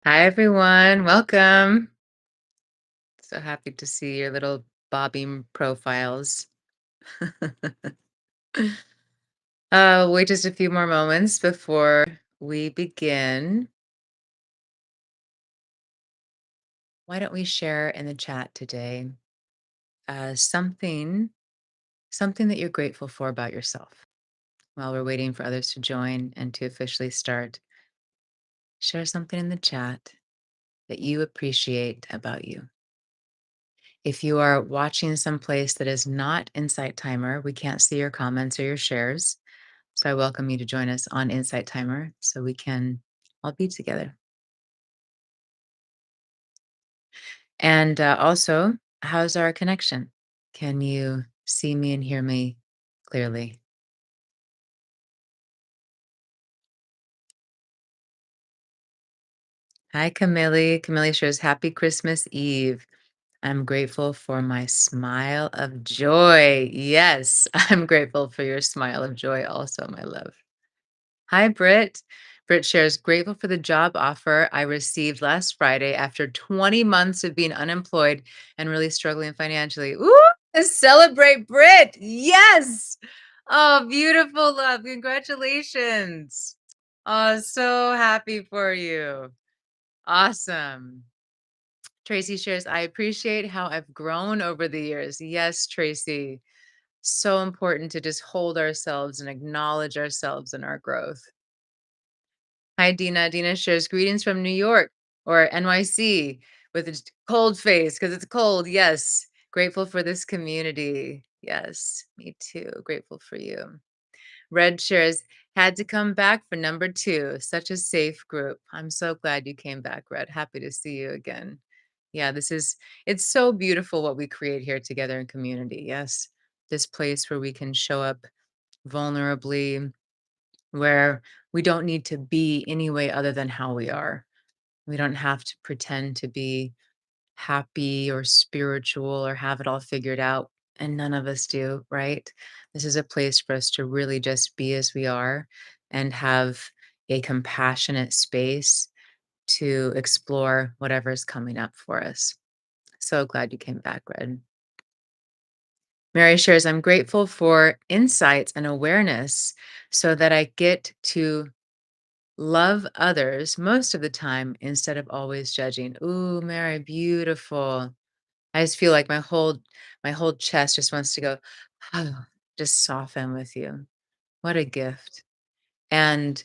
Hi, everyone. Welcome. So happy to see your little bobbing profiles. Wait just a few more moments before we begin. Why don't we share in the chat today something that you're grateful for about yourself while we're waiting for others to join and to officially start. Share something in the chat that you appreciate about you. If you are watching someplace that is not Insight Timer, we can't see your comments or your shares. So I welcome you to join us on Insight Timer so we can all be together. And also, how's our connection? Can you see me and hear me clearly? Hi, Camille. Camille shares Happy Christmas Eve. I'm grateful for my smile of joy. Yes, I'm grateful for your smile of joy also, my love. Hi, Britt. Britt shares, grateful for the job offer I received last Friday after 20 months of being unemployed and really struggling financially. Ooh, let's celebrate, Britt. Yes. Oh, beautiful, love. Congratulations. Oh, so happy for you. Awesome. Tracy shares, I appreciate how I've grown over the years. Yes, Tracy. So important to just hold ourselves and acknowledge ourselves and our growth. Hi, Dina. Dina shares greetings from New York or NYC with a cold face because it's cold. Yes. Grateful for this community. Yes, me too. Grateful for you. Red shares had to come back for number 2. Such a safe group. I'm so glad you came back, Red. Happy to see you again. Yeah, it's so beautiful what we create here together in community. Yes. This place where we can show up vulnerably, where we don't need to be any way other than how we are. We don't have to pretend to be happy or spiritual or have it all figured out. And none of us do, right? This is a place for us to really just be as we are and have a compassionate space to explore whatever is coming up for us. So glad you came back, Red. Mary shares, I'm grateful for insights and awareness so that I get to love others most of the time instead of always judging. Ooh, Mary, beautiful. I just feel like my whole chest just wants to go, oh, just soften with you. What a gift. And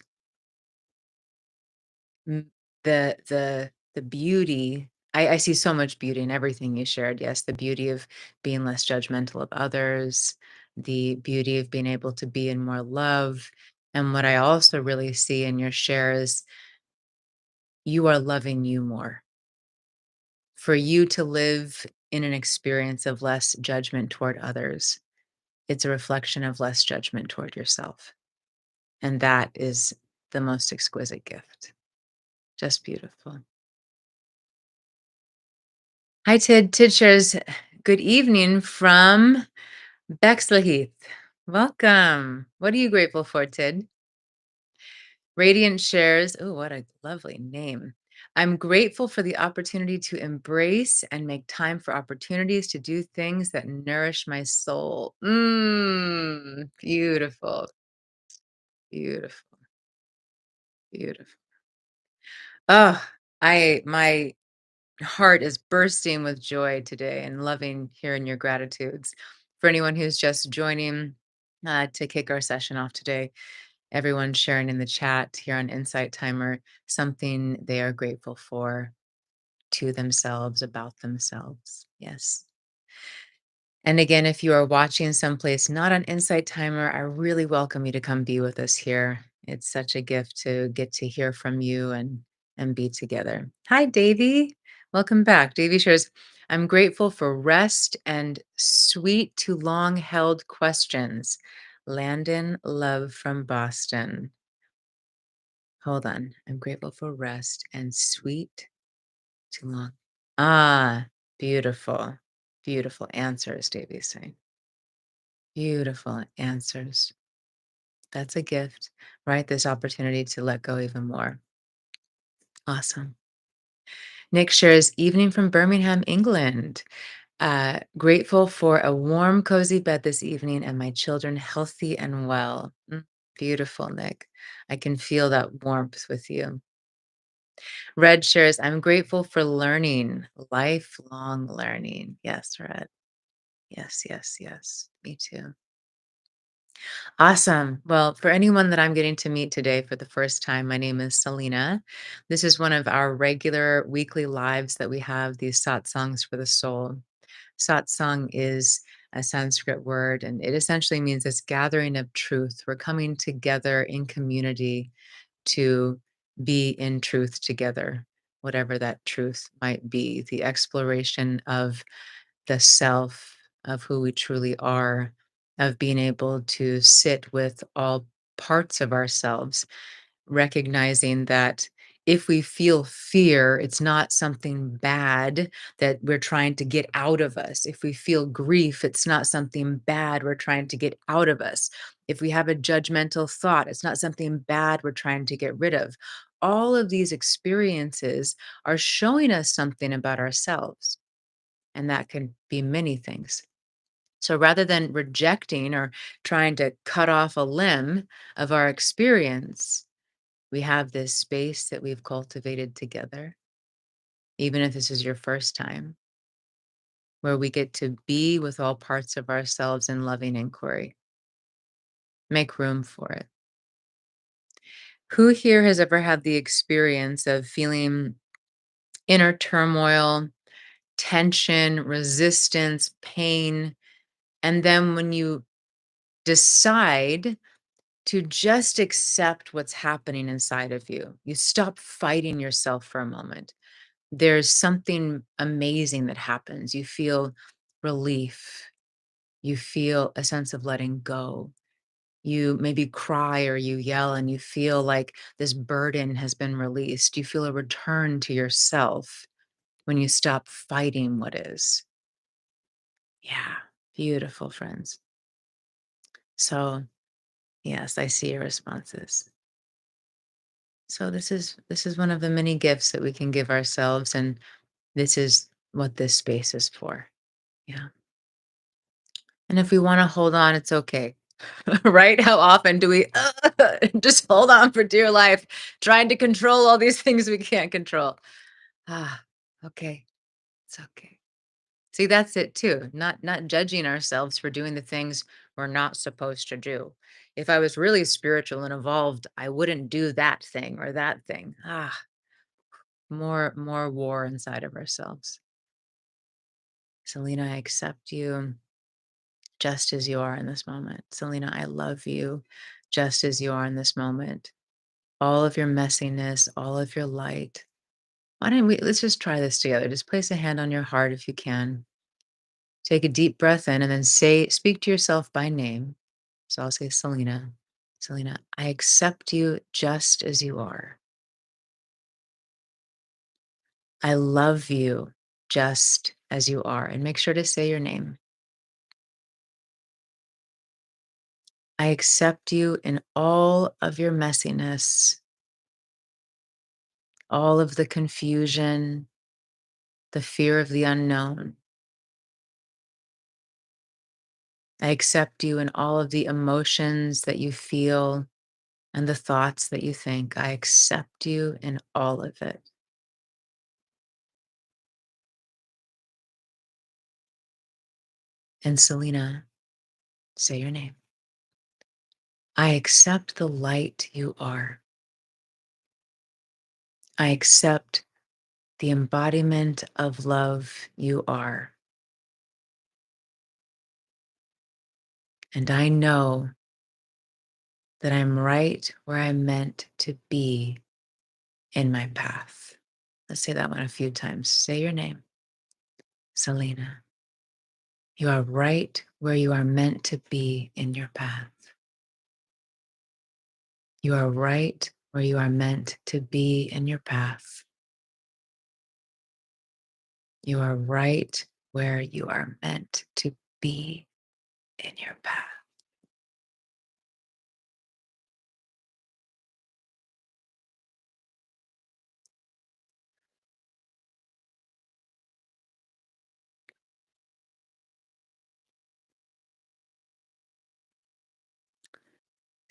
mm, the beauty, I see so much beauty in everything you shared. Yes, the beauty of being less judgmental of others, the beauty of being able to be in more love. And what I also really see in your share is you are loving you more. For you to live in an experience of less judgment toward others, it's a reflection of less judgment toward yourself. And that is the most exquisite gift. Just beautiful. Hi, Tid. Tid shares, good evening from Bexleyheath. Welcome. What are you grateful for, Tid? Radiant shares, oh, what a lovely name. I'm grateful for the opportunity to embrace and make time for opportunities to do things that nourish my soul. Beautiful, beautiful, beautiful. Oh, my heart is bursting with joy today and loving hearing your gratitudes. For anyone who's just joining to kick our session off today, everyone sharing in the chat here on Insight Timer something they are grateful for to themselves, about themselves. Yes. And again, if you are watching someplace not on Insight Timer, I really welcome you to come be with us here. It's such a gift to get to hear from you and be together. Hi, Davy. Welcome back. Davy shares, I'm grateful for rest and sweet to long held questions. Landon, love from Boston. Hold on. I'm grateful for rest and sweet to long. Ah, beautiful. Beautiful answers, Davy is saying. Beautiful answers. That's a gift, right? This opportunity to let go even more. Awesome. Nick shares evening from Birmingham, England. Grateful for a warm, cozy bed this evening and my children healthy and well. Beautiful, Nick. I can feel that warmth with you. Red shares, I'm grateful for learning, lifelong learning. Yes, Red. Yes, yes, yes. Me too. Awesome. Well, for anyone that I'm getting to meet today for the first time, my name is Selena. This is one of our regular weekly lives that we have, these satsangs for the soul. Satsang is a Sanskrit word, and it essentially means this gathering of truth. We're coming together in community to be in truth together, whatever that truth might be, the exploration of the self, of who we truly are, of being able to sit with all parts of ourselves, recognizing that if we feel fear, it's not something bad that we're trying to get out of us. If we feel grief, it's not something bad we're trying to get out of us. If we have a judgmental thought, it's not something bad we're trying to get rid of. All of these experiences are showing us something about ourselves, and that can be many things. So rather than rejecting or trying to cut off a limb of our experience, we have this space that we've cultivated together, even if this is your first time, where we get to be with all parts of ourselves in loving inquiry. Make room for it. Who here has ever had the experience of feeling inner turmoil, tension, resistance, pain, and then when you decide to just accept what's happening inside of you, you stop fighting yourself for a moment, there's something amazing that happens. You feel relief. You feel a sense of letting go. You maybe cry or you yell and you feel like this burden has been released. You feel a return to yourself when you stop fighting what is. Yeah, beautiful, friends. So, yes, I see your responses. So this is one of the many gifts that we can give ourselves, and this is what this space is for. Yeah. And if we wanna hold on, it's okay. Right? How often do we just hold on for dear life, trying to control all these things we can't control? Ah, okay. It's okay. See, that's it too. Not judging ourselves for doing the things we're not supposed to do. If I was really spiritual and evolved, I wouldn't do that thing or that thing. More war inside of ourselves. Selena, I accept you just as you are in this moment. Selena, I love you just as you are in this moment. All of your messiness, all of your light. Why don't let's just try this together. Just place a hand on your heart if you can. Take a deep breath in and then speak to yourself by name. So I'll say, Selena, Selena, I accept you just as you are. I love you just as you are. And make sure to say your name. I accept you in all of your messiness, all of the confusion, the fear of the unknown. I accept you in all of the emotions that you feel and the thoughts that you think. I accept you in all of it. And Selena, say your name. I accept the light you are. I accept the embodiment of love you are. And I know that I'm right where I'm meant to be in my path. Let's say that one a few times. Say your name, Selena. You are right where you are meant to be in your path. You are right where you are meant to be in your path. You are right where you are meant to be in your path.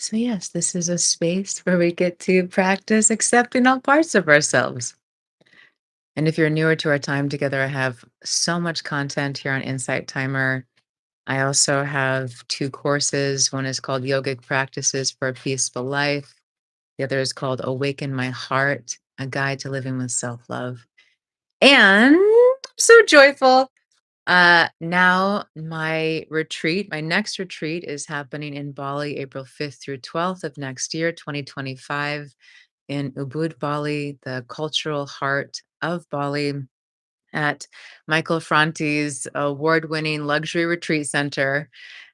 So, yes, this is a space where we get to practice accepting all parts of ourselves. And if you're newer to our time together, I have so much content here on Insight Timer. I also have two courses. One is called Yogic Practices for a Peaceful Life, the other is called Awaken My Heart, a Guide to Living with Self Love. And I'm so joyful. Now my next retreat is happening in Bali, April 5th through 12th of next year, 2025, in Ubud, Bali, the cultural heart of Bali, at Michael Franti's award-winning luxury retreat center.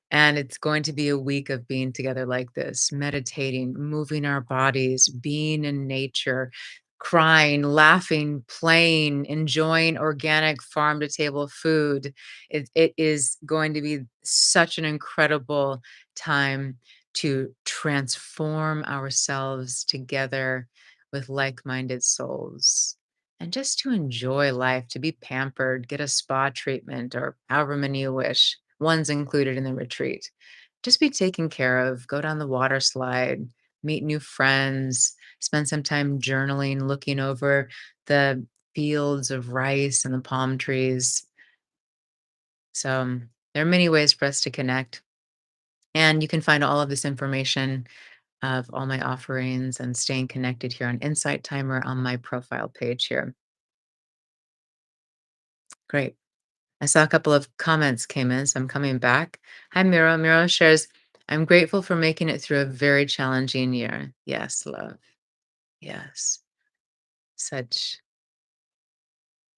And it's going to be a week of being together like this, meditating, moving our bodies, being in nature, crying, laughing, playing, enjoying organic farm to table food. It is going to be such an incredible time to transform ourselves together with like minded souls. And just to enjoy life, to be pampered, get a spa treatment or however many you wish. One's included in the retreat. Just be taken care of, go down the water slide, meet new friends, spend some time journaling, looking over the fields of rice and the palm trees. So there are many ways for us to connect. And you can find all of this information of all my offerings and staying connected here on Insight Timer on my profile page here. Great. I saw a couple of comments came in, so I'm coming back. Hi, Miro. Miro shares, I'm grateful for making it through a very challenging year. Yes, love. Yes. Such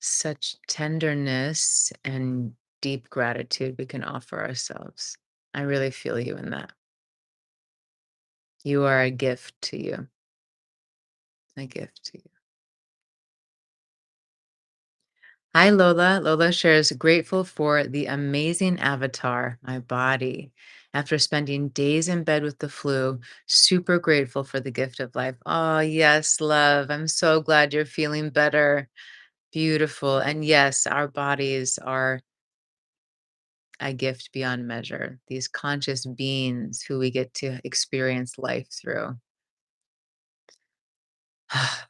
such tenderness and deep gratitude we can offer ourselves. I really feel you in that. You are a gift to you. A gift to you. Hi, Lola. Lola shares grateful for the amazing avatar, my body. After spending days in bed with the flu, super grateful for the gift of life. Oh, yes, love. I'm so glad you're feeling better. Beautiful. And yes, our bodies are a gift beyond measure. These conscious beings who we get to experience life through. Beautiful.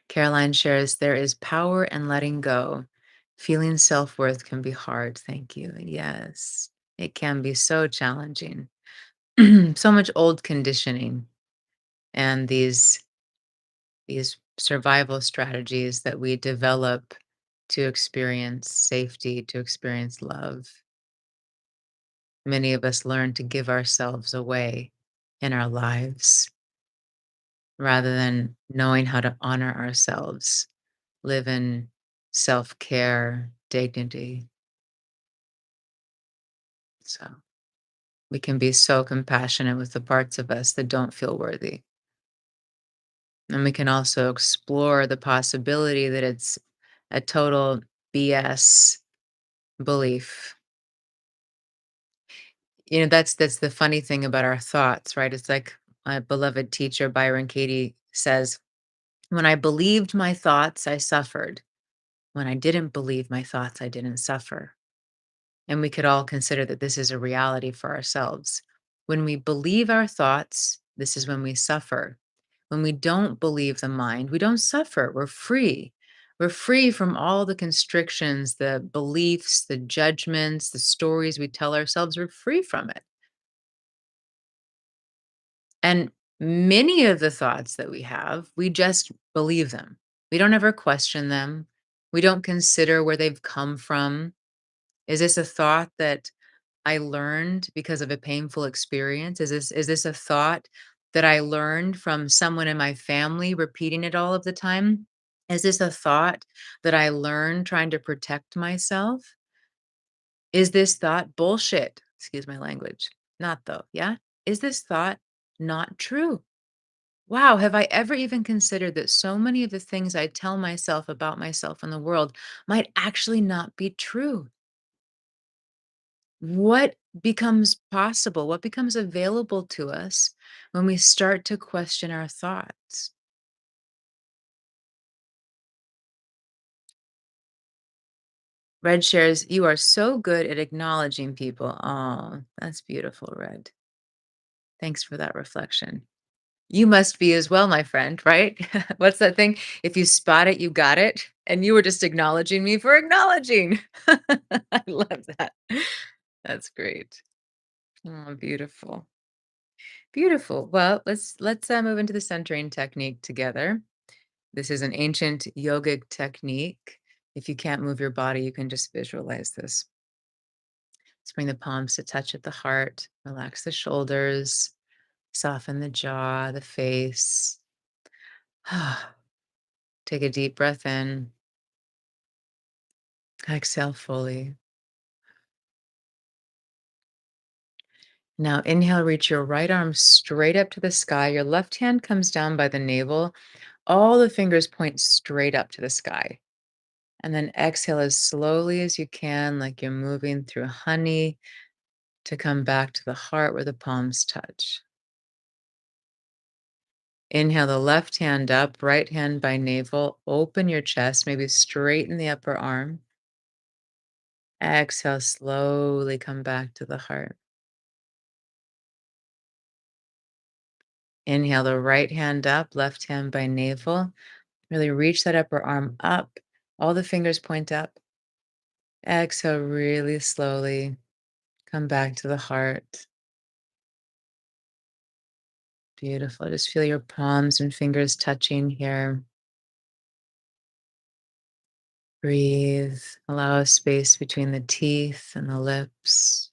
Caroline shares, there is power in letting go. Feeling self worth can be hard. Thank you. Yes, it can be so challenging. So much old conditioning and these survival strategies that we develop to experience safety, to experience love. Many of us learn to give ourselves away in our lives rather than knowing how to honor ourselves, live in self care, dignity. So we can be so compassionate with the parts of us that don't feel worthy. And we can also explore the possibility that it's a total BS belief. That's the funny thing about our thoughts, right? It's like my beloved teacher Byron Katie says, when I believed my thoughts, I suffered. When I didn't believe my thoughts, I didn't suffer. And we could all consider that this is a reality for ourselves. When we believe our thoughts, this is when we suffer. When we don't believe the mind, we don't suffer. We're free. We're free from all the constrictions, the beliefs, the judgments, the stories we tell ourselves. We're free from it. And many of the thoughts that we have, we just believe them. We don't ever question them. We don't consider where they've come from. Is this a thought that I learned because of a painful experience? Is this a thought that I learned from someone in my family repeating it all of the time? Is this a thought that I learned trying to protect myself? Is this thought bullshit? Excuse my language. Not though, yeah? Is this thought not true? Wow, have I ever even considered that so many of the things I tell myself about myself in the world might actually not be true? What becomes possible? What becomes available to us when we start to question our thoughts? Red shares, "You are so good at acknowledging people." Oh, that's beautiful, Red. Thanks for that reflection. You must be as well, my friend, right? What's that thing? If you spot it, you got it. And you were just acknowledging me for acknowledging. I love that. That's great. Oh, beautiful. Beautiful. Well, let's move into the centering technique together. This is an ancient yogic technique. If you can't move your body, you can just visualize this. Let's bring the palms to touch at the heart. Relax the shoulders. Soften the jaw, the face. Take a deep breath in. Exhale fully. Now inhale, reach your right arm straight up to the sky. Your left hand comes down by the navel. All the fingers point straight up to the sky. And then exhale as slowly as you can, like you're moving through honey to come back to the heart where the palms touch. Inhale the left hand up, right hand by navel. Open your chest, maybe straighten the upper arm. Exhale, slowly come back to the heart. Inhale the right hand up, left hand by navel. Really reach that upper arm up. All the fingers point up. Exhale, really slowly come back to the heart. Beautiful. Just feel your palms and fingers touching here. Breathe. Allow a space between the teeth and the lips.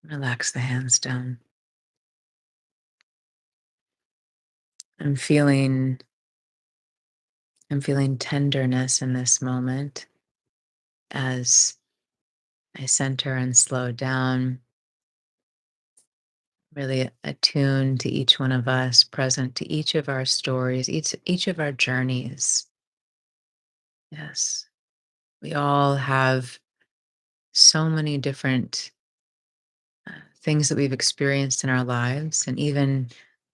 Relax the hands down. I'm feeling I'm feeling tenderness in this moment as I center and slow down, really attuned to each one of us, present to each of our stories, each of our journeys. Yes. We all have so many different things that we've experienced in our lives. And even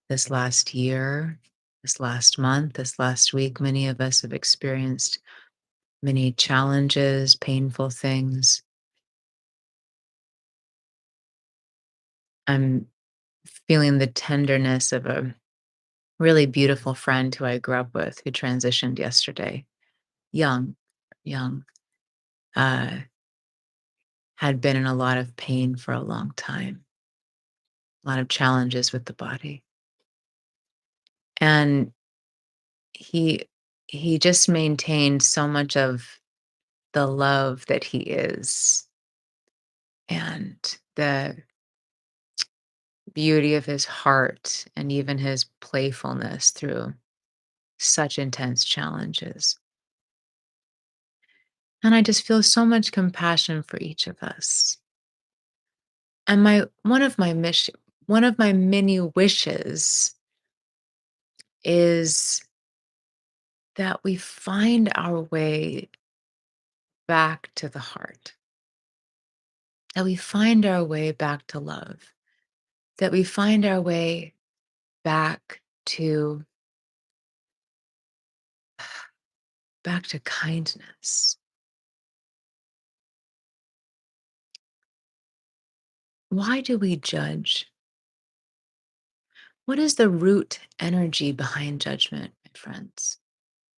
this last year, this last month, this last week, many of us have experienced many challenges, painful things. I'm feeling the tenderness of a really beautiful friend who I grew up with who transitioned yesterday, young, young, uh, had been in a lot of pain for a long time, a lot of challenges with the body. And he he just maintained so much of the love that he is and the beauty of his heart and even his playfulness through such intense challenges. And I just feel so much compassion for each of us. And my one of my many wishes is that we find our way back to the heart, that we find our way back to love, that we find our way to back to kindness. Why do we judge? What is the root energy behind judgment, my friends?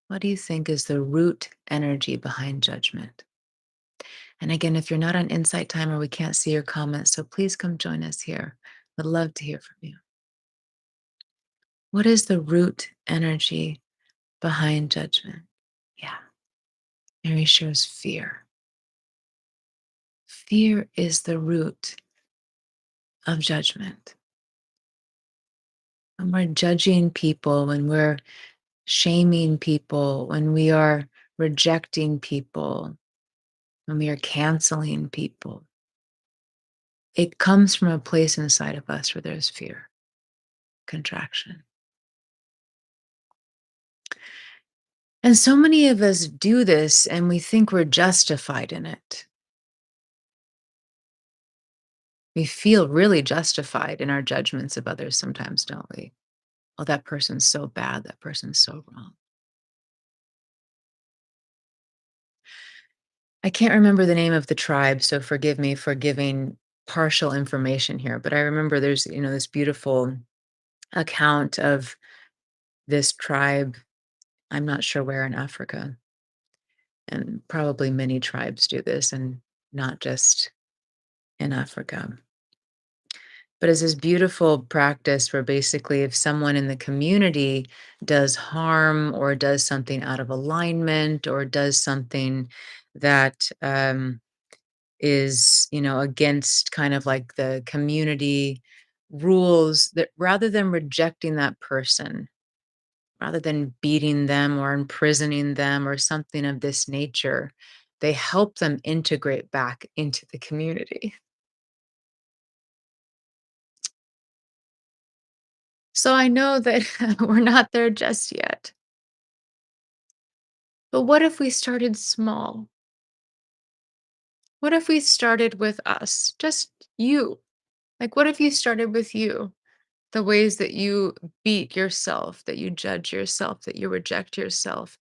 What do you think is the root energy behind judgment? And again, if you're not on Insight Timer, we can't see your comments, so please come join us here. Would love to hear from you. What is the root energy behind judgment? Yeah, Mary shows fear. Fear is the root of judgment. When we're judging people, when we're shaming people, when we are rejecting people, when we are canceling people, it comes from a place inside of us where there's fear, contraction. And so many of us do this and we think we're justified in it. We feel really justified in our judgments of others sometimes, don't we? Oh, that person's so bad. That person's so wrong. I can't remember the name of the tribe, so forgive me for giving partial information here, but I remember there's, this beautiful account of this tribe. I'm not sure where in Africa, and probably many tribes do this, and not just in Africa. But it's this beautiful practice where basically, if someone in the community does harm or does something out of alignment or does something that is, against kind of like the community rules, that rather than rejecting that person, rather than beating them or imprisoning them or something of this nature, they help them integrate back into the community. So I know that we're not there just yet. But what if we started small? What if we started with us? Just you. Like, what if you started with you? The ways that you beat yourself, that you judge yourself, that you reject yourself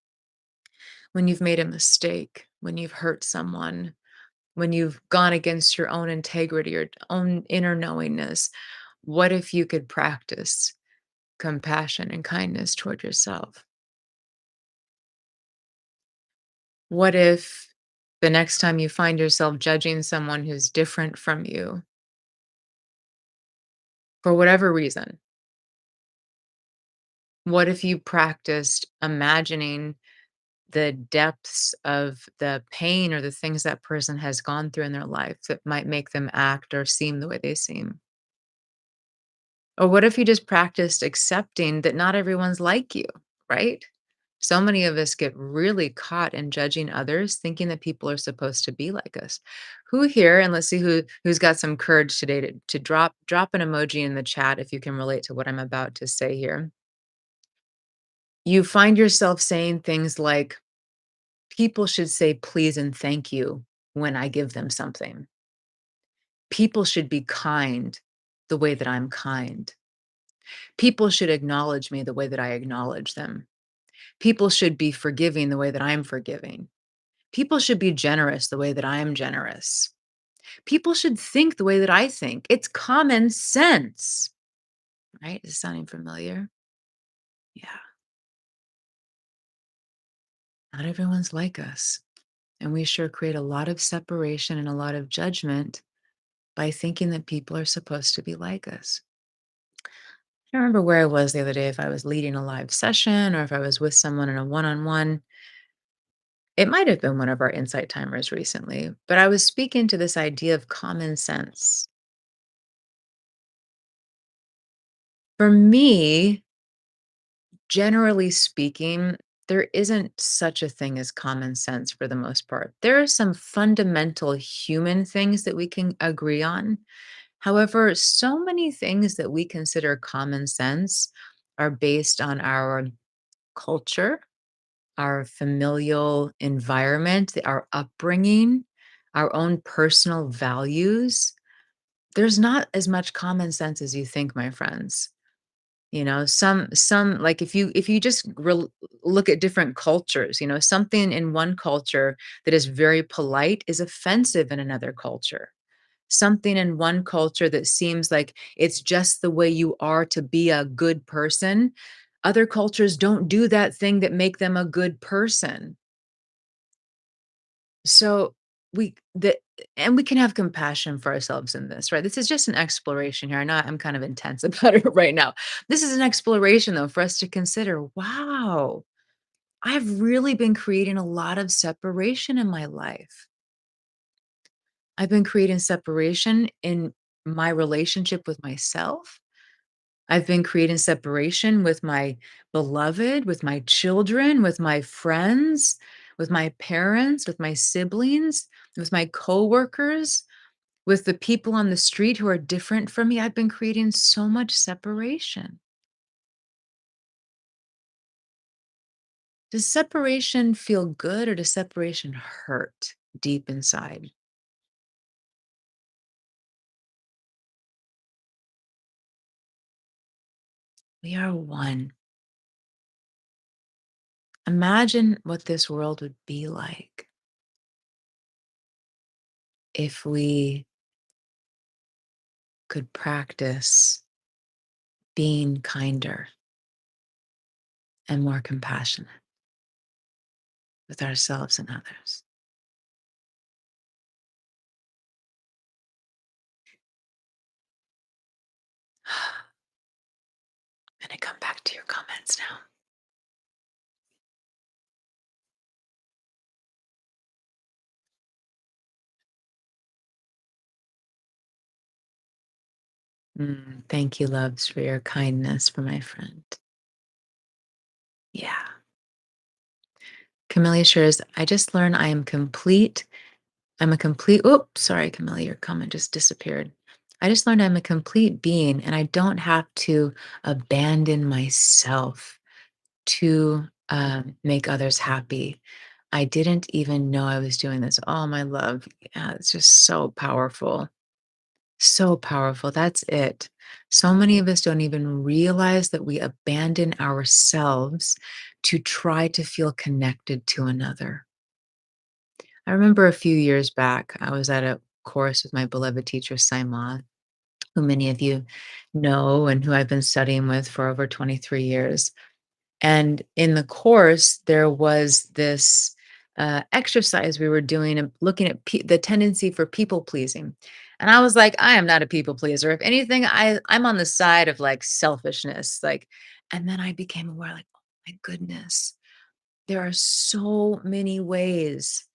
when you've made a mistake, when you've hurt someone, when you've gone against your own integrity or own inner knowingness. What if you could practice compassion and kindness toward yourself? What if the next time you find yourself judging someone who's different from you for whatever reason, what if you practiced imagining the depths of the pain or the things that person has gone through in their life that might make them act or seem the way they seem? Or what if you just practiced accepting that not everyone's like you, right? So many of us get really caught in judging others, thinking that people are supposed to be like us. Who here, and let's see who's got some courage today to drop an emoji in the chat if you can relate to what I'm about to say here. You find yourself saying things like, people should say please and thank you when I give them something. People should be kind the way that I'm kind. People should acknowledge me the way that I acknowledge them. People should be forgiving the way that I'm forgiving. People should be generous the way that I am generous. People should think the way that I think. It's common sense, right? Is this sounding familiar? Yeah. Not everyone's like us. And we sure create a lot of separation and a lot of judgment by thinking that people are supposed to be like us. I don't remember where I was the other day, if I was leading a live session or if I was with someone in a one on one. It might have been one of our insight timers recently, but I was speaking to this idea of common sense. For me, generally speaking, there isn't such a thing as common sense for the most part. There are some fundamental human things that we can agree on. However, so many things that we consider common sense are based on our culture, our familial environment, our upbringing, our own personal values. There's not as much common sense as you think, my friends. Some like if you just look at different cultures, something in one culture that is very polite is offensive in another culture. Something in one culture that seems like it's just the way you are to be a good person, other cultures don't do that thing that make them a good person. So we the and we can have compassion for ourselves in this, right? This is just an exploration here. I'm kind of intense about it right now. This is an exploration though for us to consider, wow, I've really been creating a lot of separation in my life. I've been creating separation in my relationship with myself. I've been creating separation with my beloved, with my children, with my friends, with my parents, with my siblings, with my coworkers, with the people on the street who are different from me. I've been creating so much separation. Does separation feel good or does separation hurt deep inside? We are one. Imagine what this world would be like if we could practice being kinder and more compassionate with ourselves and others. I'm going to come back to your comments now. Thank you, loves, for your kindness for my friend. Yeah. Camellia shares, I just learned I am complete. I'm a complete, oops, sorry, Camellia, your comment just disappeared. I just learned I'm a complete being and I don't have to abandon myself to make others happy. I didn't even know I was doing this. Oh, my love. Yeah, it's just so powerful. So powerful. That's it. So many of us don't even realize that we abandon ourselves to try to feel connected to another. I remember a few years back, I was at a course with my beloved teacher, Saima, who many of you know and who I've been studying with for over 23 years. And in the course, there was this exercise we were doing and looking at the tendency for people pleasing. And I was like, I am not a people pleaser. If anything, I'm on the side of like selfishness. Like, and then I became aware, like, oh my goodness, there are so many ways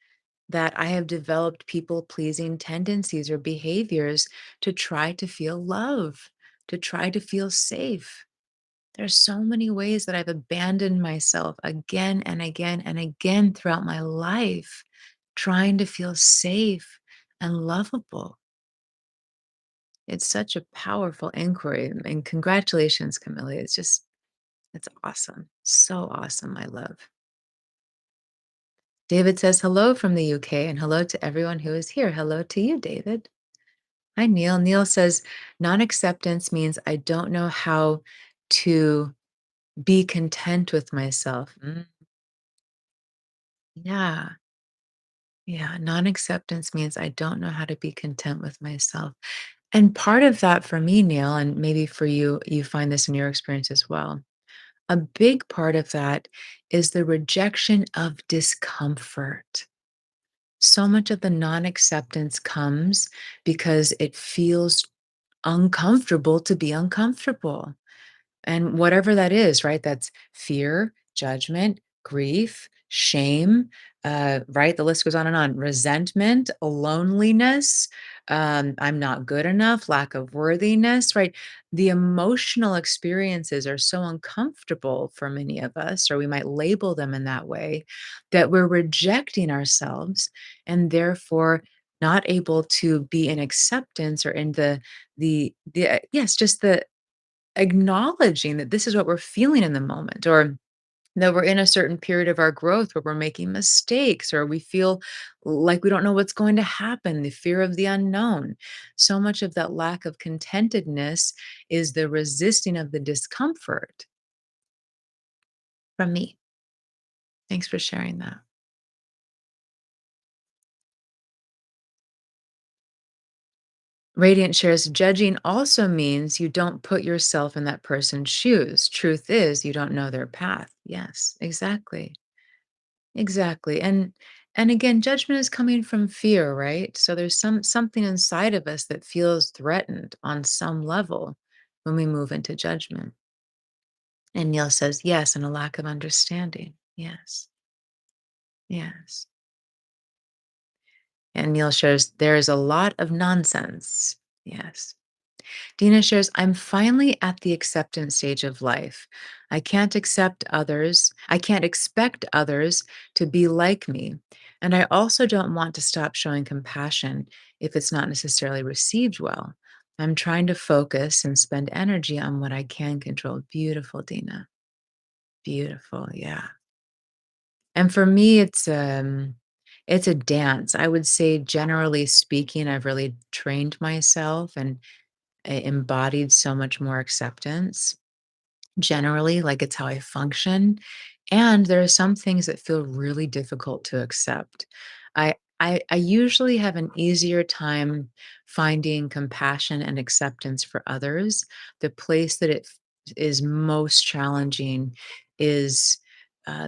that I have developed people pleasing tendencies or behaviors to try to feel love, to try to feel safe. There's so many ways that I've abandoned myself again and again and again throughout my life, trying to feel safe and lovable. It's such a powerful inquiry. And congratulations, Camilla. It's awesome. So awesome, my love. David says hello from the UK and hello to everyone who is here. Hello to you, David. Hi, Neil. Neil says non acceptance means I don't know how to be content with myself. Yeah. Yeah, non-acceptance means I don't know how to be content with myself. And part of that for me, Neil, and maybe for you, you find this in your experience as well. A big part of that is the rejection of discomfort. So much of the non-acceptance comes because it feels uncomfortable to be uncomfortable. And whatever that is, right? That's fear, judgment, grief, shame, right? The list goes on and on. Resentment, loneliness, I'm not good enough, lack of worthiness, right? The emotional experiences are so uncomfortable for many of us, or we might label them in that way, that we're rejecting ourselves and therefore not able to be in acceptance or in yes, just the acknowledging that this is what we're feeling in the moment, or that we're in a certain period of our growth where we're making mistakes, or we feel like we don't know what's going to happen, the fear of the unknown. So much of that lack of contentedness is the resisting of the discomfort from me. Thanks for sharing that. Radiant shares judging also means you don't put yourself in that person's shoes. Truth is, you don't know their path. Yes, exactly. Exactly. And again, judgment is coming from fear, right? So there's something inside of us that feels threatened on some level when we move into judgment. And Neil says, yes, and a lack of understanding. Yes. Yes. And Neil shares, there is a lot of nonsense. Yes. Dina shares, I'm finally at the acceptance stage of life. I can't expect others to be like me. And I also don't want to stop showing compassion if it's not necessarily received well. I'm trying to focus and spend energy on what I can control. Beautiful, Dina. Beautiful. Yeah. And for me, it's a dance. I would say, generally speaking, I've really trained myself and embodied so much more acceptance. generally, like it's how I function. And there are some things that feel really difficult to accept. I usually have an easier time finding compassion and acceptance for others. The place that is most challenging is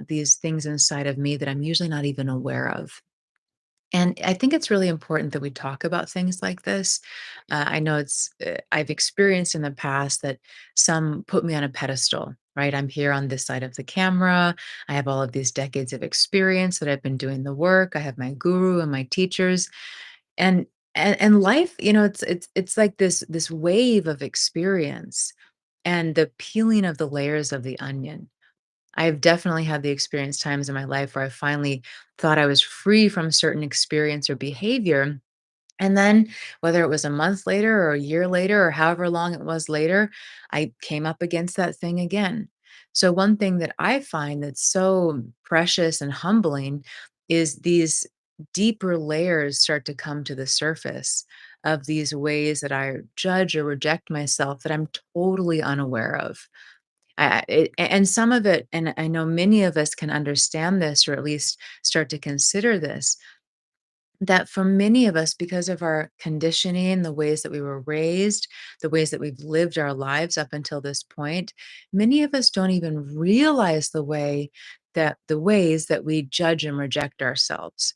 these things inside of me that I'm usually not even aware of. And I think it's really important that we talk about things like this. I know I've experienced in the past that some put me on a pedestal, right? I'm here on this side of the camera. I have all of these decades of experience that I've been doing the work. I have my guru and my teachers. And and life, it's like this wave of experience and the peeling of the layers of the onion. I've definitely had the experience times in my life where I finally thought I was free from certain experience or behavior. And then, whether it was a month later or a year later or however long it was later, I came up against that thing again. So, one thing that I find that's so precious and humbling is these deeper layers start to come to the surface of these ways that I judge or reject myself that I'm totally unaware of. And some of it, and I know many of us can understand this or at least start to consider this, that for many of us, because of our conditioning, the ways that we were raised, the ways that we've lived our lives up until this point, many of us don't even realize the ways that we judge and reject ourselves.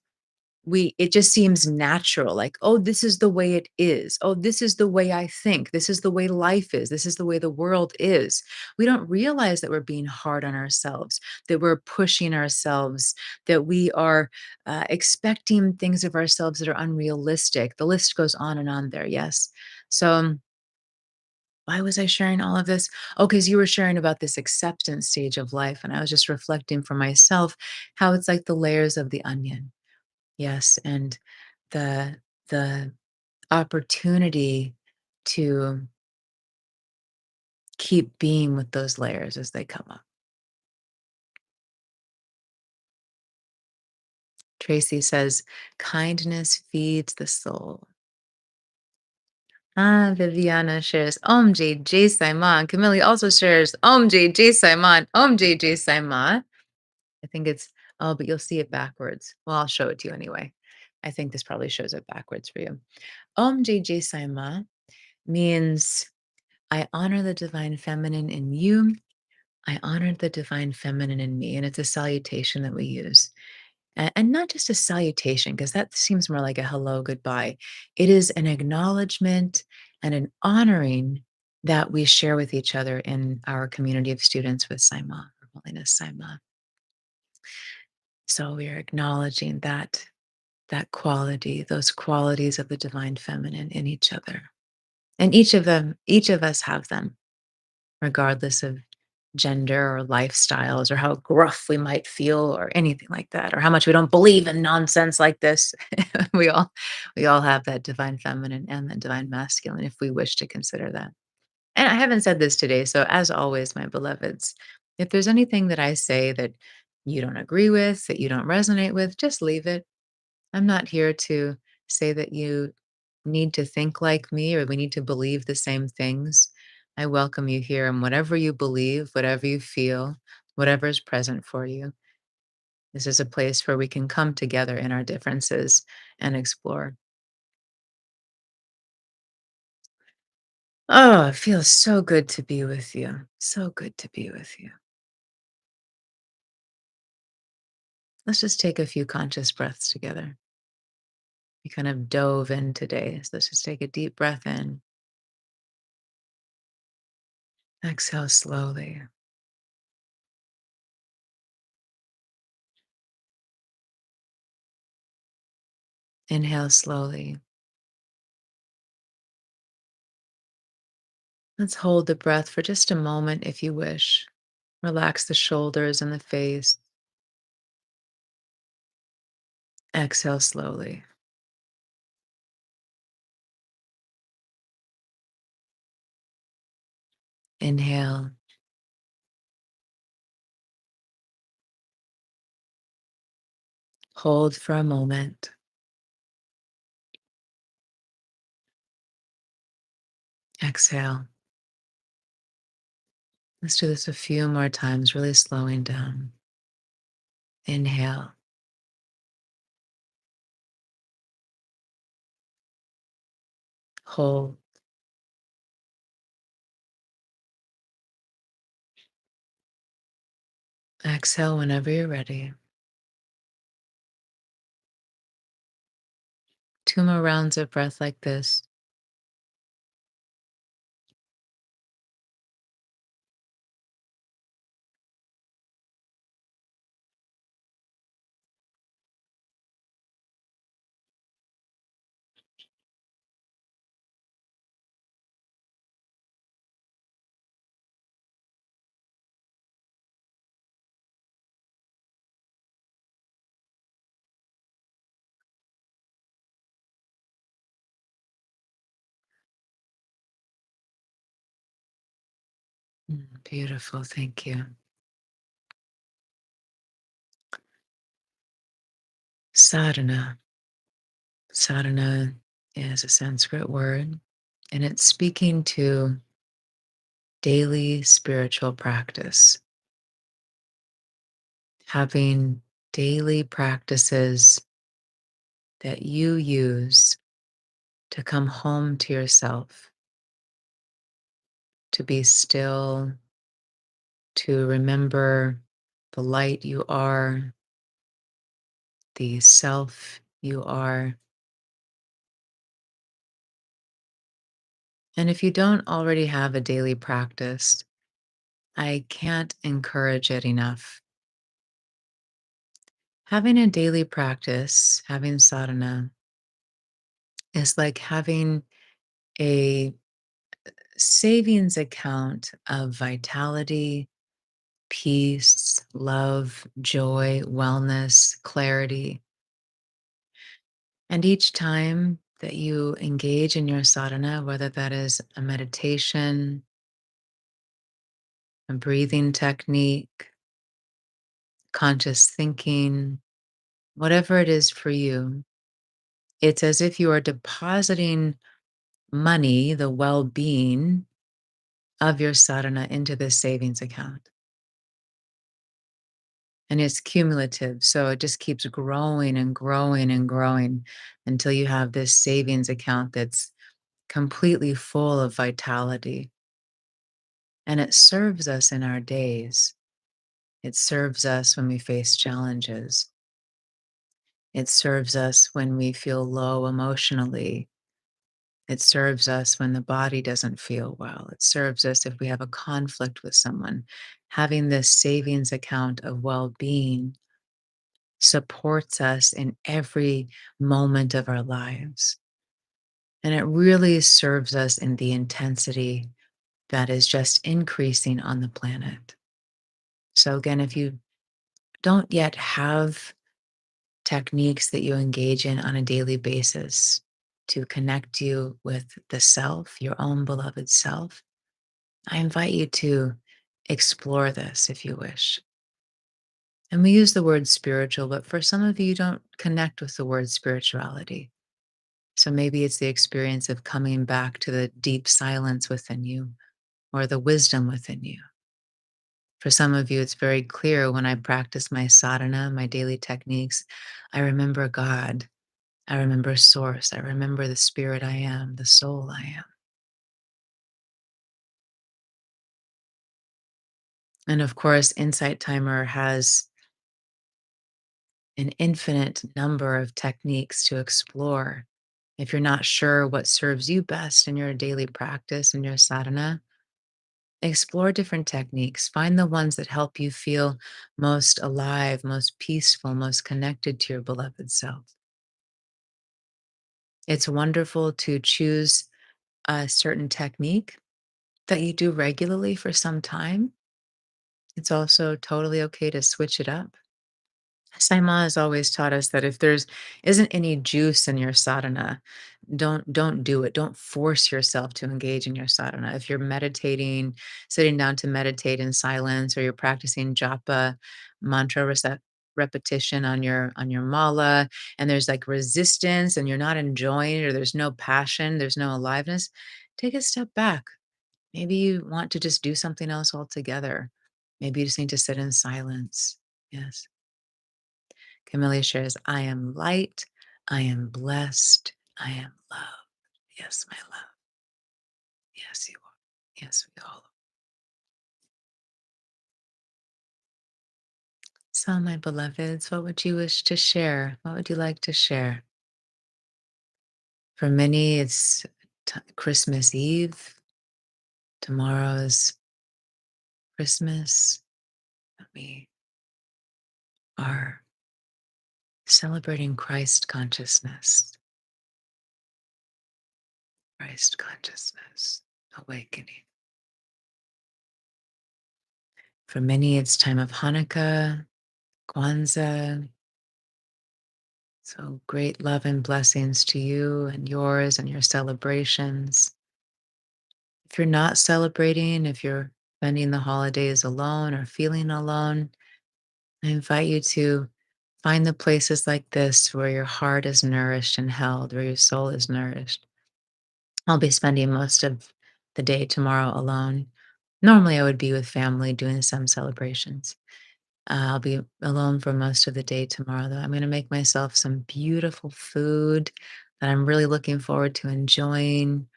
It just seems natural, like, oh, this is the way it is, oh, this is the way I think, this is the way life is, this is the way the world is. We don't realize that we're being hard on ourselves, that we're pushing ourselves, that we are expecting things of ourselves that are unrealistic. The list goes on and on there. Yes. So why was I sharing all of this? Oh, because you were sharing about this acceptance stage of life, and I was just reflecting for myself how it's like the layers of the onion. Yes, and the the opportunity to keep being with those layers as they come up. Tracy says, kindness feeds the soul. Ah, Viviana shares Om J Saiman. Camille also shares Om J Saiman. Om J Saiman. I think it's, oh, but you'll see it backwards. Well, I'll show it to you anyway. I think this probably shows it backwards for you. Om J Saiman means I honor the divine feminine in you. I honored the divine feminine in me, and it's a salutation that we use. And not just a salutation, because that seems more like a hello, goodbye. It is an acknowledgement and an honoring that we share with each other in our community of students with Saima, or Holiness Saima. So we are acknowledging that quality, those qualities of the divine feminine in each other. And each of us have them, regardless of gender or lifestyles or how gruff we might feel or anything like that, or how much we don't believe in nonsense like this. we all we all have that divine feminine and that divine masculine if we wish to consider that. And I haven't said this today, so as always, my beloveds, if there's anything that I say that you don't agree with, that you don't resonate with, just leave it. I'm not here to say that you need to think like me or we need to believe the same things. I welcome you here and whatever you believe, whatever you feel, whatever is present for you. This is a place where we can come together in our differences and explore. Oh, it feels so good to be with you. So good to be with you. Let's just take a few conscious breaths together. We kind of dove in today. So let's just take a deep breath in. Exhale slowly. Inhale slowly. Let's hold the breath for just a moment if you wish. Relax the shoulders and the face. Exhale slowly. Inhale. Hold for a moment. Exhale. Let's do this a few more times, really slowing down. Inhale, hold, exhale whenever you're ready. Two more rounds of breath like this. Beautiful. Thank you. Sadhana. Sadhana is a Sanskrit word, and it's speaking to daily spiritual practice, having daily practices that you use to come home to yourself, to be still, to remember the light you are, the self you are. And if you don't already have a daily practice, I can't encourage it enough. Having a daily practice, having sadhana, is like having a savings account of vitality, peace, love, joy, wellness, clarity. And each time that you engage in your sadhana, whether that is a meditation, a breathing technique, conscious thinking, whatever it is for you, it's as if you are depositing money, the well being of your sadhana, into this savings account. And it's cumulative. So it just keeps growing and growing and growing until you have this savings account that's completely full of vitality. And it serves us in our days. It serves us when we face challenges. It serves us when we feel low emotionally. It serves us when the body doesn't feel well. It serves us if we have a conflict with someone. Having this savings account of well being supports us in every moment of our lives. And it really serves us in the intensity that is just increasing on the planet. So, again, if you don't yet have techniques that you engage in on a daily basis to connect you with the self, your own beloved self, I invite you to explore this if you wish. And we use the word spiritual, but for some of you, you don't connect with the word spirituality. So maybe it's the experience of coming back to the deep silence within you or the wisdom within you. For some of you, it's very clear when I practice my sadhana, my daily techniques, I remember God. I remember source. I remember the spirit I am, the soul I am. And of course, Insight Timer has an infinite number of techniques to explore. If you're not sure what serves you best in your daily practice and your sadhana, explore different techniques. Find the ones that help you feel most alive, most peaceful, most connected to your beloved self. It's wonderful to choose a certain technique that you do regularly for some time. It's also totally okay to switch it up. Saima has always taught us that if there's isn't any juice in your sadhana, don't do it. Don't force yourself to engage in your sadhana. If you're meditating, sitting down to meditate in silence, or you're practicing japa, mantra repetition on your mala, and there's like resistance, and you're not enjoying it, or there's no passion, there's no aliveness, take a step back. Maybe you want to just do something else altogether. Maybe you just need to sit in silence. Yes. Camellia shares, I am light. I am blessed. I am love. Yes, my love. Yes, you are. Yes, we all are. So, my beloveds, what would you wish to share? What would you like to share? For many, it's Christmas Eve. Tomorrow is Christmas. We are celebrating Christ consciousness, Christ consciousness, awakening. For many, it's time of Hanukkah, Kwanzaa. So great love and blessings to you and yours and your celebrations. If you're not celebrating, if you're spending the holidays alone or feeling alone, I invite you to find the places like this where your heart is nourished and held, where your soul is nourished. I'll be spending most of the day tomorrow alone. Normally, I would be with family doing some celebrations. I'll be alone for most of the day tomorrow, though. I'm going to make myself some beautiful food that I'm really looking forward to enjoying.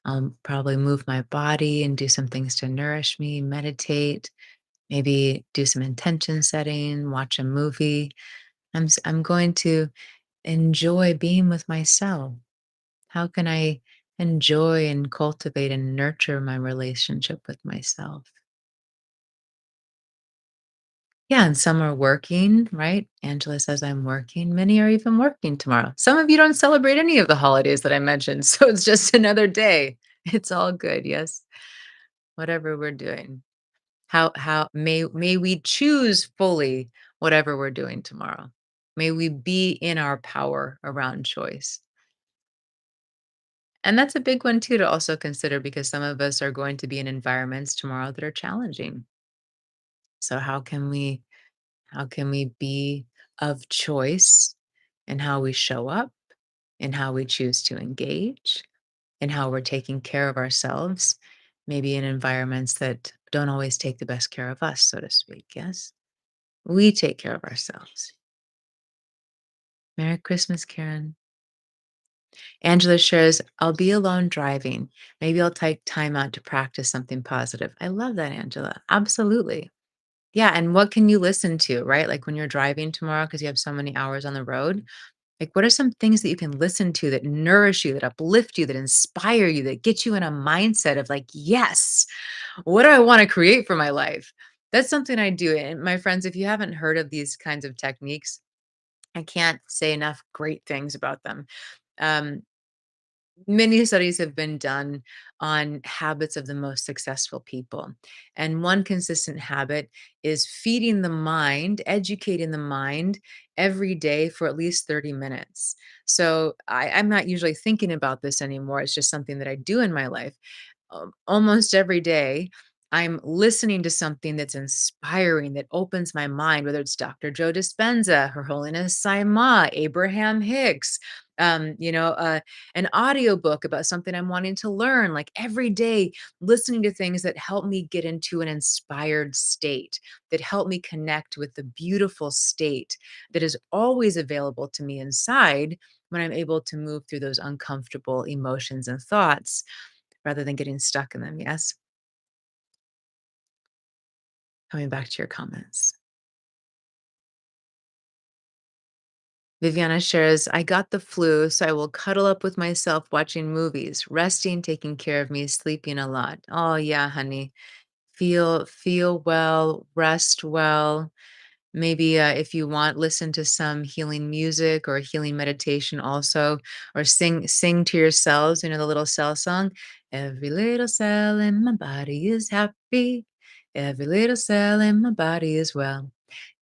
I'll probably move my body and do some things to nourish me, meditate, maybe do some intention setting, watch a movie. I'm going to enjoy being with myself. How can I enjoy and cultivate and nurture my relationship with myself? Yeah, and some are working, right? Angela says, I'm working. Many are even working tomorrow. Some of you don't celebrate any of the holidays that I mentioned. So it's just another day. It's all good. Yes. Whatever we're doing. How may we choose fully whatever we're doing tomorrow. May we be in our power around choice. And that's a big one too to also consider because some of us are going to be in environments tomorrow that are challenging. So how can we be of choice in how we show up, in how we choose to engage, in how we're taking care of ourselves, maybe in environments that don't always take the best care of us, so to speak. Yes, we take care of ourselves. Merry Christmas, Karen. Angela shares, I'll be alone driving. Maybe I'll take time out to practice something positive. I love that, Angela. Absolutely. Yeah. And what can you listen to, right? Like when you're driving tomorrow, because you have so many hours on the road, like, what are some things that you can listen to that nourish you, that uplift you, that inspire you, that get you in a mindset of like, yes, what do I want to create for my life? That's something I do. And my friends, if you haven't heard of these kinds of techniques, I can't say enough great things about them. Um, Many studies have been done on habits of the most successful people. And one consistent habit is feeding the mind, educating the mind every day for at least 30 minutes. So I'm not usually thinking about this anymore. It's just something that I do in my life almost every day. I'm listening to something that's inspiring, that opens my mind, whether it's Dr. Joe Dispenza, Her Holiness Saima, Abraham Hicks, an audiobook about something I'm wanting to learn, like every day, listening to things that help me get into an inspired state, that help me connect with the beautiful state that is always available to me inside when I'm able to move through those uncomfortable emotions and thoughts rather than getting stuck in them. Yes. Coming back to your comments. Viviana shares, I got the flu, so I will cuddle up with myself watching movies, resting, taking care of me, sleeping a lot. Oh yeah, honey. Feel well, rest well. Maybe if you want, listen to some healing music or healing meditation also, or sing to yourselves, the little cell song. Every little cell in my body is happy. Every little cell in my body is well.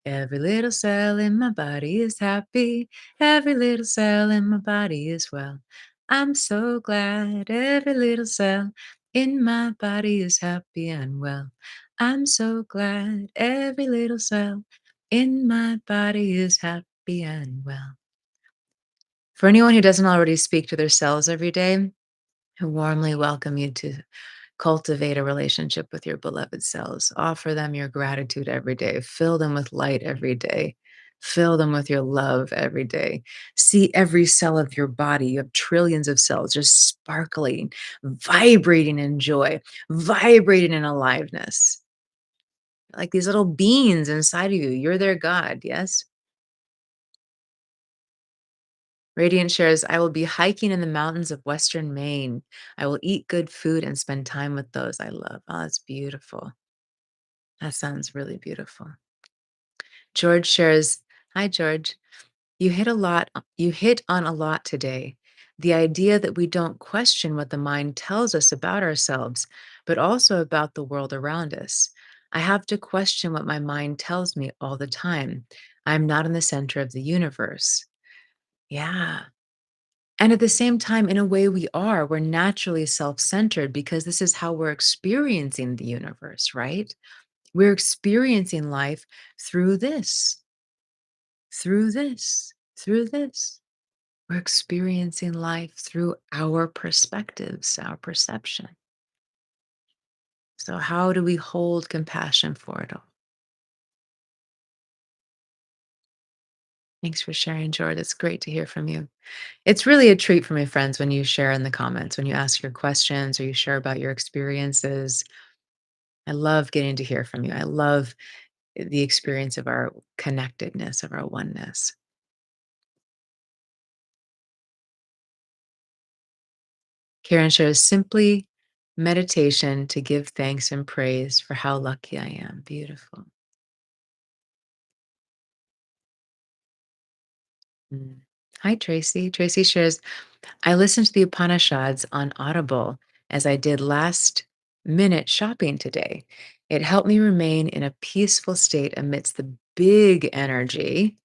Every little cell in my body is happy. Every little cell in my body is well. I'm so glad every little cell in my body is happy and well. I'm so glad every little cell in my body is happy and well. For anyone who doesn't already speak to their cells every day, I warmly welcome you to Cultivate a relationship with your beloved selves. Offer them your gratitude every day. Fill them with light every day. Fill them with your love every day. See every cell of your body. You have trillions of cells just sparkling, vibrating in joy, vibrating in aliveness. Like these little beings inside of you. You're their God, yes? Radiant shares, I will be hiking in the mountains of Western Maine. I will eat good food and spend time with those I love. Oh, that's beautiful. That sounds really beautiful. George shares, hi, George. You hit on a lot today. The idea that we don't question what the mind tells us about ourselves, but also about the world around us. I have to question what my mind tells me all the time. I'm not in the center of the universe. Yeah. And at the same time, in a way, we are. We're naturally self centered because this is how we're experiencing the universe, right? We're experiencing life through this, through this, through this. We're experiencing life through our perspectives, our perception. So, how do we hold compassion for it all? Thanks for sharing, Jordan. It's great to hear from you. It's really a treat for my friends when you share in the comments, when you ask your questions or you share about your experiences. I love getting to hear from you. I love the experience of our connectedness, of our oneness. Karen shares simply meditation to give thanks and praise for how lucky I am. Beautiful. Mm. Hi, Tracy. Tracy shares, I listened to the Upanishads on Audible as I did last minute shopping today. It helped me remain in a peaceful state amidst the big energy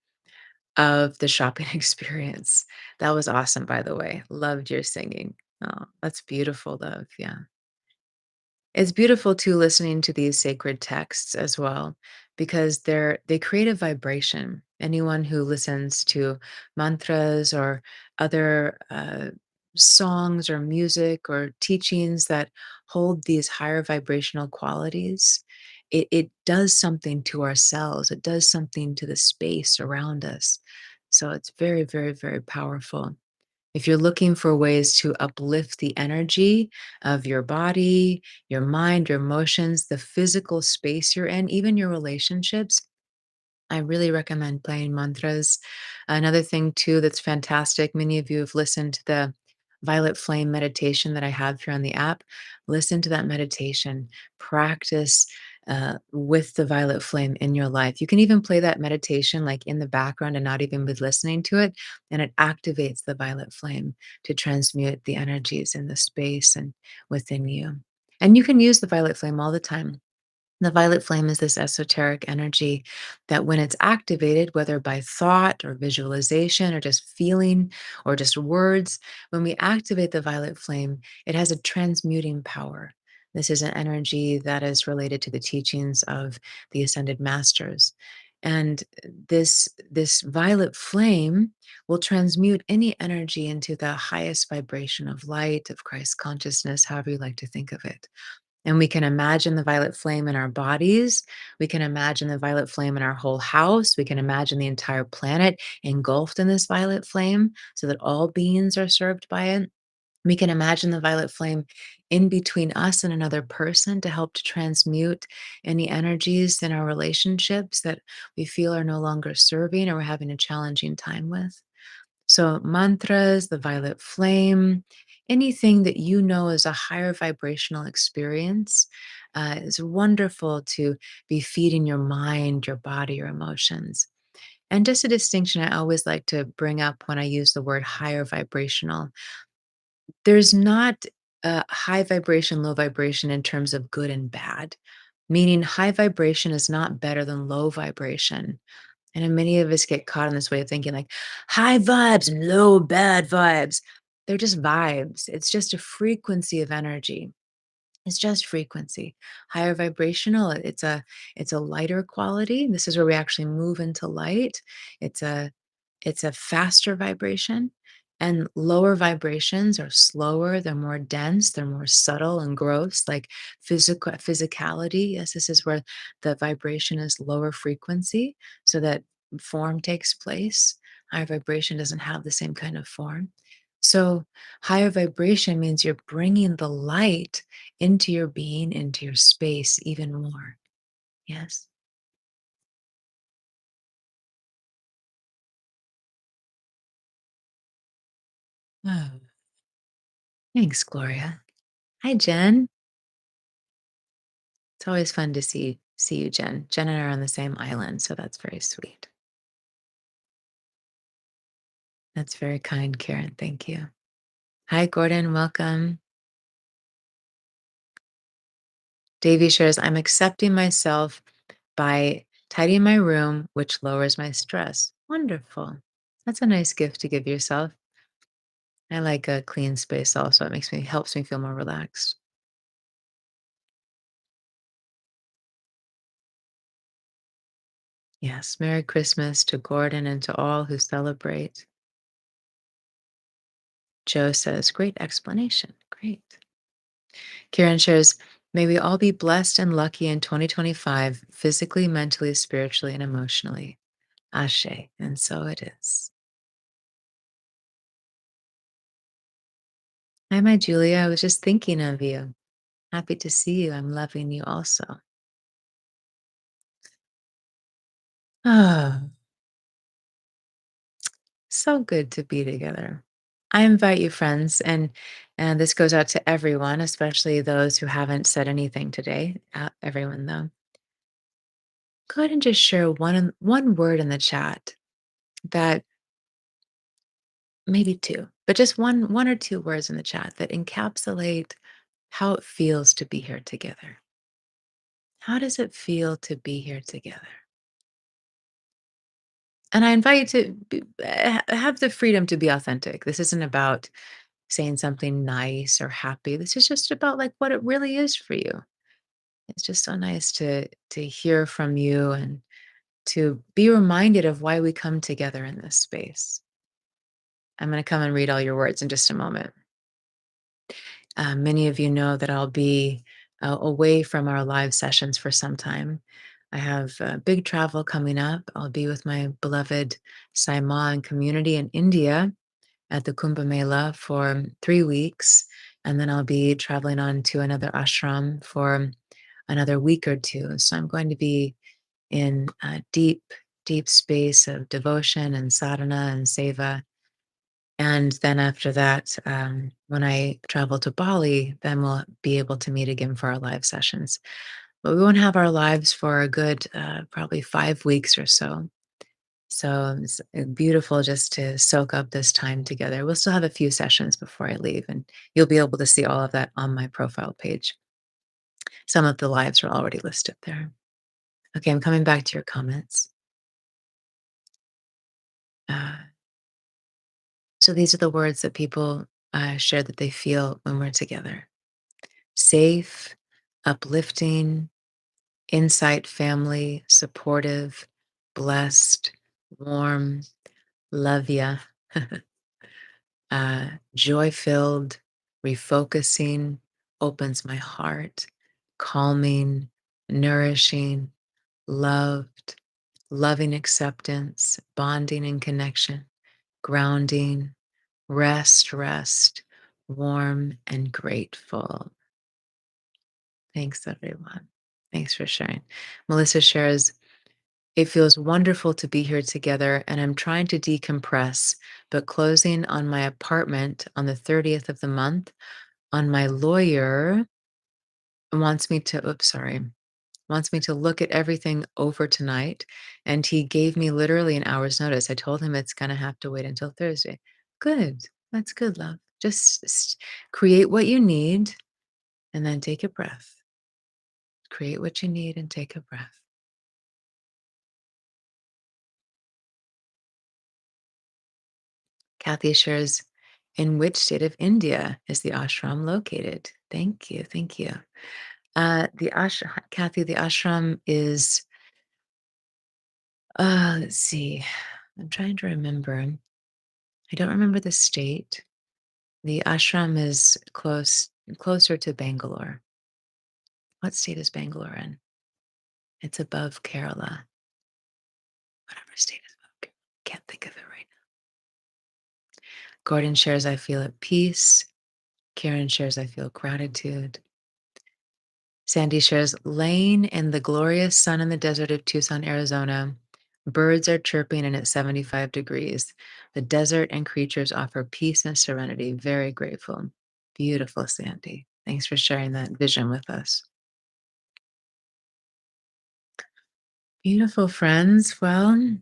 of the shopping experience. That was awesome, by the way. Loved your singing. Oh, that's beautiful, love. Yeah. It's beautiful too listening to these sacred texts as well because they create a vibration. Anyone who listens to mantras or other songs or music or teachings that hold these higher vibrational qualities, it does something to our cells. It does something to the space around us. So it's very, very, very powerful. If you're looking for ways to uplift the energy of your body, your mind, your emotions, the physical space you're in, even your relationships, I really recommend playing mantras. Another thing, too, that's fantastic. Many of you have listened to the Violet Flame meditation that I have here on the app. Listen to that meditation. Practice with the Violet Flame in your life. You can even play that meditation like in the background and not even be listening to it. And it activates the Violet Flame to transmute the energies in the space and within you. And you can use the Violet Flame all the time. The violet flame is this esoteric energy that, when it's activated, whether by thought or visualization or just feeling or just words, when we activate the violet flame, it has a transmuting power. This is an energy that is related to the teachings of the ascended masters. And this violet flame will transmute any energy into the highest vibration of light, of Christ consciousness, however you like to think of it. And we can imagine the violet flame in our bodies. We can imagine the violet flame in our whole house. We can imagine the entire planet engulfed in this violet flame so that all beings are served by it. We can imagine the violet flame in between us and another person to help to transmute any energies in our relationships that we feel are no longer serving or we're having a challenging time with. So, mantras, the violet flame, anything that you know is a higher vibrational experience is wonderful to be feeding your mind, your body, your emotions. And just a distinction I always like to bring up when I use the word higher vibrational, there's not high vibration, low vibration in terms of good and bad, meaning high vibration is not better than low vibration. And then many of us get caught in this way of thinking like high vibes and low bad vibes. They're just vibes. It's just a frequency of energy. It's just frequency. Higher vibrational, it's a lighter quality. This is where we actually move into light. It's a it's a faster vibration. And lower vibrations are slower, they're more dense, they're more subtle and gross, like physicality. Yes, this is where the vibration is lower frequency, so that form takes place. Higher vibration doesn't have the same kind of form. So, higher vibration means you're bringing the light into your being, into your space even more. Yes. Oh, thanks, Gloria. Hi, Jen. It's always fun to see you, Jen. Jen and I are on the same island, so that's very sweet. That's very kind, Karen. Thank you. Hi, Gordon. Welcome. Davy shares, I'm accepting myself by tidying my room, which lowers my stress. Wonderful. That's a nice gift to give yourself. I like a clean space also. It helps me feel more relaxed. Yes. Merry Christmas to Gordon and to all who celebrate. Joe says, great explanation. Great. Karen shares, may we all be blessed and lucky in 2025, physically, mentally, spiritually, and emotionally. Ashe. And so it is. Hi, my Julia. I was just thinking of you. Happy to see you. I'm loving you also. Oh, so good to be together. I invite you, friends, and this goes out to everyone, especially those who haven't said anything today. Everyone, though, go ahead and just share one word in the chat that maybe two, but just one or two words in the chat that encapsulate how it feels to be here together. How does it feel to be here together? And I invite you to have the freedom to be authentic. This isn't about saying something nice or happy. This is just about like what it really is for you. It's just so nice to hear from you and to be reminded of why we come together in this space. I'm going to come and read all your words in just a moment. Many of you know that I'll be away from our live sessions for some time. I have big travel coming up. I'll be with my beloved Saima and community in India at the Kumbh Mela for 3 weeks. And then I'll be traveling on to another ashram for another week or two. So I'm going to be in a deep, deep space of devotion and sadhana and seva. And then after that, when I travel to Bali, then we'll be able to meet again for our live sessions. But we won't have our lives for a good probably 5 weeks or so. So it's beautiful just to soak up this time together. We'll still have a few sessions before I leave, and you'll be able to see all of that on my profile page. Some of the lives are already listed there. Okay, I'm coming back to your comments. Uh, so these are the words that people share that they feel when we're together: safe, uplifting, insight, family, supportive, blessed, warm, love ya. Joy filled, refocusing, opens my heart, calming, nourishing, loved, loving acceptance, bonding and connection, grounding, rest, warm and grateful. Thanks, everyone. Thanks for sharing. Melissa shares, it feels wonderful to be here together, and I'm trying to decompress, but closing on my apartment on the 30th of the month on my lawyer wants me to oops, sorry, wants me to look at everything over tonight, and he gave me literally an hour's notice. I told him it's gonna have to wait until Thursday. Good. That's good, love. Just create what you need and then take a breath. Create what you need and take a breath. Kathy shares, in which state of India is the ashram located? Thank you. Thank you. The ashram, Kathy, the ashram is, let's see, I'm trying to remember. I don't remember the state. The ashram is closer to Bangalore. What state is Bangalore in? It's above Kerala. Whatever state is above Kerala. Can't think of it right now. Gordon shares, I feel at peace. Karen shares, I feel gratitude. Sandy shares, laying in the glorious sun in the desert of Tucson, Arizona. Birds are chirping and it's 75 degrees. The desert and creatures offer peace and serenity. Very grateful. Beautiful, Sandy. Thanks for sharing that vision with us. Beautiful friends. Well,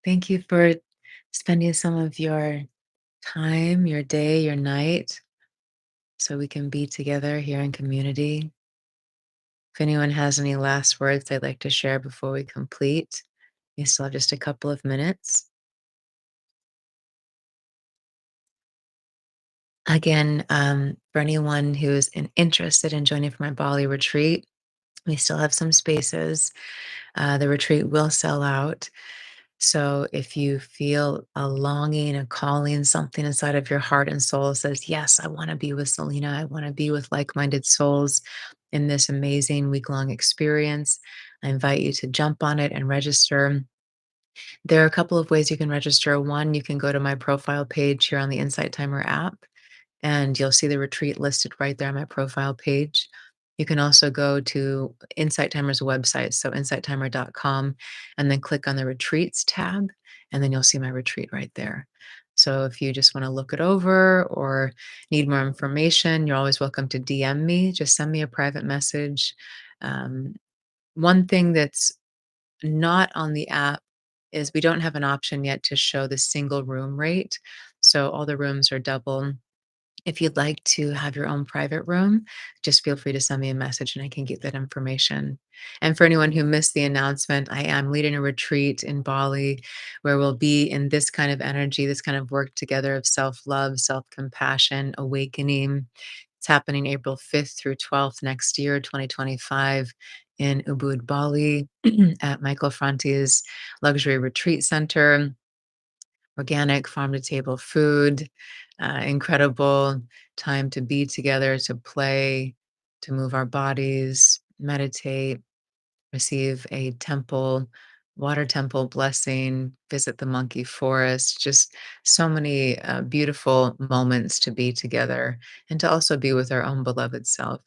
thank you for spending some of your time, your day, your night, so we can be together here in community. If anyone has any last words they'd like to share before we complete, we still have just a couple of minutes. Again, for anyone who is interested in joining for my Bali retreat, we still have some spaces. The retreat will sell out. So if you feel a longing, a calling, something inside of your heart and soul says, yes, I want to be with Selena. I want to be with like minded souls in this amazing week long experience. I invite you to jump on it and register. There are a couple of ways you can register. One, you can go to my profile page here on the Insight Timer app, and you'll see the retreat listed right there on my profile page. You can also go to Insight Timer's website, so insighttimer.com, and then click on the retreats tab, and then you'll see my retreat right there. So if you just want to look it over or need more information, you're always welcome to DM me. Just send me a private message. Um, One thing that's not on the app is we don't have an option yet to show the single room rate. So all the rooms are double. If you'd like to have your own private room, just feel free to send me a message and I can get that information. And for anyone who missed the announcement, I am leading a retreat in Bali where we'll be in this kind of energy, this kind of work together of self love, self compassion, awakening. It's happening April 5th through 12th next year, 2025, in Ubud, Bali, at Michael Franti's Luxury Retreat Center. Organic farm to table food, incredible time to be together, to play, to move our bodies, meditate, receive a water temple blessing, visit the monkey forest, just so many beautiful moments to be together and to also be with our own beloved self.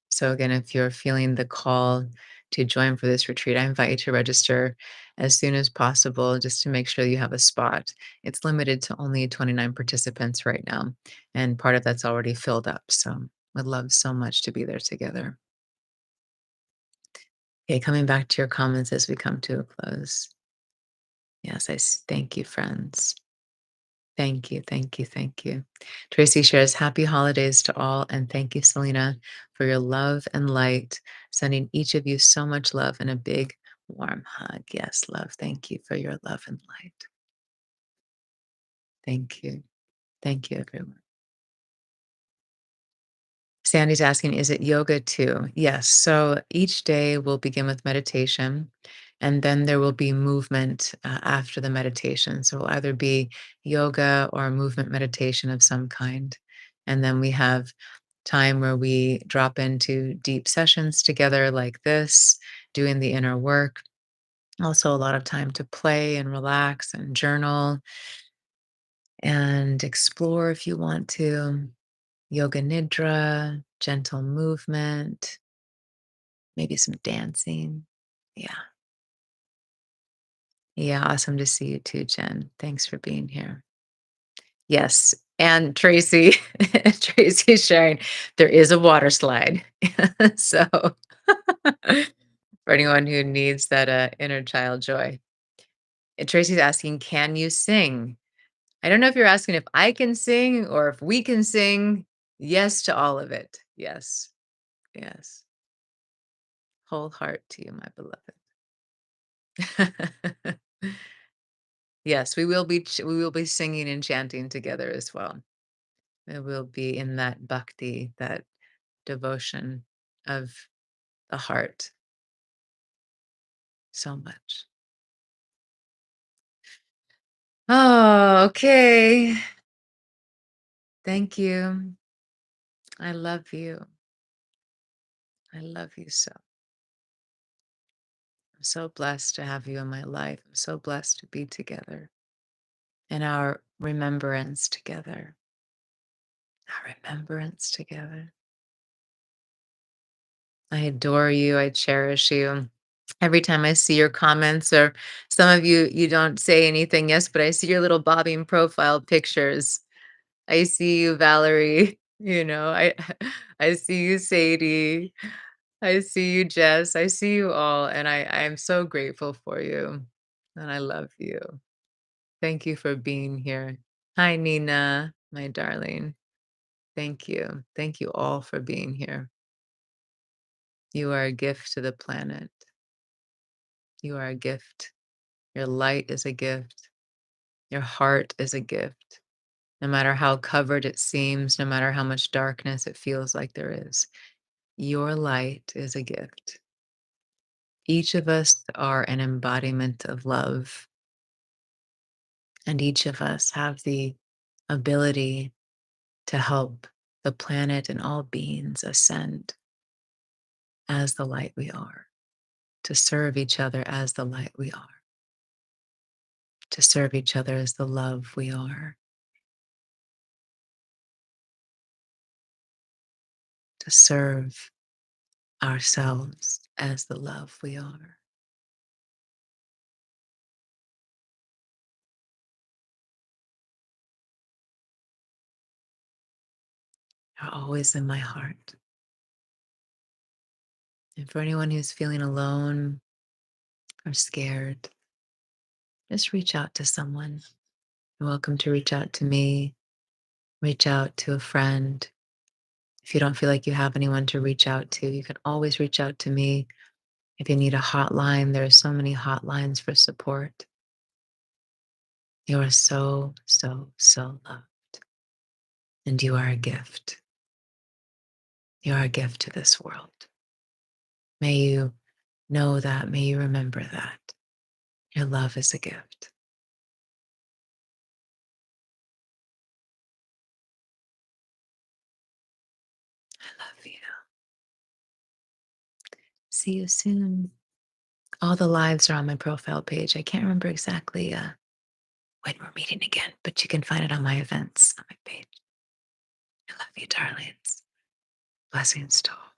So, again, if you're feeling the call to join for this retreat, I invite you to register as soon as possible just to make sure you have a spot. It's limited to only 29 participants right now, and part of that's already filled up. So, would love so much to be there together. Okay, coming back to your comments as we come to a close. Yes, thank you, friends. Thank you, thank you, thank you. Tracy shares happy holidays to all, and thank you, Selena, for your love and light. Sending each of you so much love and a big, warm hug. Yes, love. Thank you for your love and light. Thank you. Thank you, everyone. Sandy's asking, is it yoga too? Yes. So each day will begin with meditation, and then there will be movement after the meditation. So it'll either be yoga or movement meditation of some kind. And then we have time where we drop into deep sessions together like this, doing the inner work. Also, a lot of time to play and relax and journal and explore if you want to. Yoga nidra, gentle movement, maybe some dancing. Yeah. Yeah. Awesome to see you too, Jen. Thanks for being here. Yes. And Tracy, Tracy's sharing there is a water slide. So for anyone who needs that inner child joy. And Tracy's asking, can you sing? I don't know if you're asking if I can sing or if we can sing. Yes to all of it. Yes. Yes. Whole heart to you, my beloved. Yes, we will be singing and chanting together as well. It will be in that bhakti, that devotion of the heart so much. Oh, okay. Thank you. I love you. I love you so. I'm so blessed to have you in my life. I'm so blessed to be together in our remembrance together. Our remembrance together. I adore you. I cherish you. Every time I see your comments, or some of you, you don't say anything, yes, but I see your little bobbing profile pictures. I see you, Valerie. I see you, Sadie. I see you, Jess. I see you all, and I am so grateful for you, and I love you. Thank you for being here. Hi, Nina, my darling. Thank you. Thank you all for being here. You are a gift to the planet. You are a gift. Your light is a gift. Your heart is a gift. No matter how covered it seems, no matter how much darkness it feels like there is, your light is a gift. Each of us are an embodiment of love, and each of us have the ability to help the planet and all beings ascend as the light we are, to serve each other as the light we are, to serve each other as the love we are, to serve ourselves as the love we are. You're always in my heart. And for anyone who's feeling alone or scared, just reach out to someone. You're welcome to reach out to me, reach out to a friend. If you don't feel like you have anyone to reach out to, you can always reach out to me. If you need a hotline, there are so many hotlines for support. You are so, so, so loved. And you are a gift. You are a gift to this world. May you know that. May you remember that. Your love is a gift. I love you. See you soon. All the lives are on my profile page. I can't remember exactly when we're meeting again, but you can find it on my events on my page. I love you, darlings. Blessings to all.